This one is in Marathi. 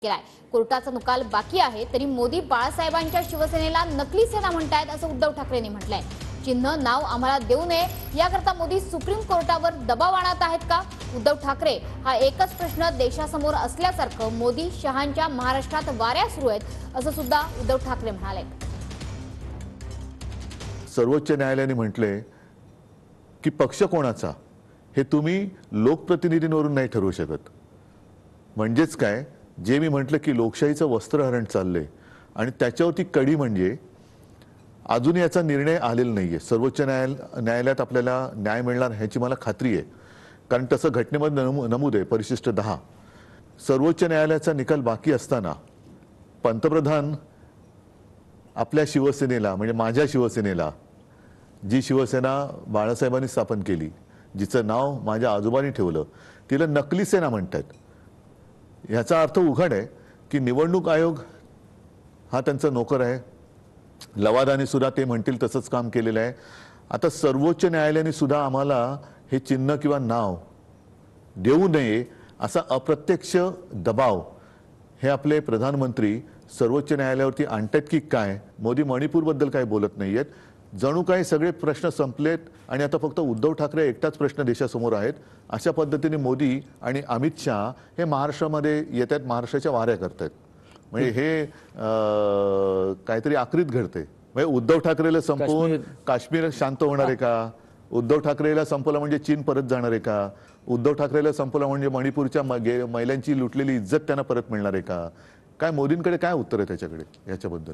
केलाय। कोर्टाचा निकाल बाकी आहे तरी मोदी बाळासाहेबांच्या शिवसेनेला नकली सेना म्हणतायत असं उद्धव ठाकरेंनी म्हटलंय। चिन्ह नाव आम्हाला देऊ नये याकरता मोदी सुप्रीम कोर्टावर दबाव आणत आहेत का? उद्धव ठाकरे हा एकच प्रश्न देशासमोर असल्यासारखं मोदी शहांच्या महाराष्ट्रात वाऱ्या सुरू आहेत असं सुद्धा उद्धव ठाकरे म्हणाले। सर्वोच्च न्यायालयाने म्हटले की पक्ष कोणाचा हे तुम्ही लोकप्रतिनिधींवरून नाही ठरवू शकत। म्हणजेच काय, जे मी म्हटलं की लोकशाहीचं वस्त्रहरण चाललंय आणि त्याच्यावरती कडी म्हणजे अजून याचा निर्णय आलेला नाहीये। सर्वोच्च न्यायालयात आपल्याला न्याय मिळणार ह्याची मला खात्री आहे, कारण तसं घटनेमध्ये नमूद आहे परिशिष्ट 10। सर्वोच्च न्यायालयाचा निकाल बाकी असताना पंतप्रधान आपल्या शिवसेनेला म्हणजे माझ्या शिवसेनेला, जी शिवसेना बाळासाहेबांनी स्थापन केली, जिचं नाव माझ्या आजोबांनी ठेवलं, तिला नकली सेना म्हणतात। याचा अर्थ उघड आहे की निवडणूक आयोग हा त्यांचा नोकर आहे। लवादाने सुद्धा ते म्हणतील तसंच काम केलेलं आहे। आता सर्वोच्च न्यायालयाने सुद्धा आम्हाला हे चिन्ह किंवा नाव देऊ नये असा अप्रत्यक्ष दबाव हे आपले प्रधानमंत्री सर्वोच्च न्यायालयावरती आणतात की काय? मोदी मणिपूरबद्दल काही बोलत नाहीयेत। जणू काही सगळे प्रश्न संपलेत आणि आता फक्त उद्धव ठाकरे एकटाच प्रश्न देशासमोर आहेत अशा पद्धतीने मोदी आणि अमित शहा हे महाराष्ट्रामध्ये येतात, महाराष्ट्राच्या वाऱ्या करतात। म्हणजे हे काहीतरी आकृत घडते। म्हणजे उद्धव ठाकरेला संपवून काश्मीर शांत होणार आहे का? उद्धव ठाकरेला संपवलं म्हणजे चीन परत जाणार आहे का? उद्धव ठाकरेला संपवलं म्हणजे मणिपूरच्या महिलांची लुटलेली इज्जत त्यांना परत मिळणार आहे का? काय मोदींकडे काय उत्तर आहे त्याच्याकडे याच्याबद्दल?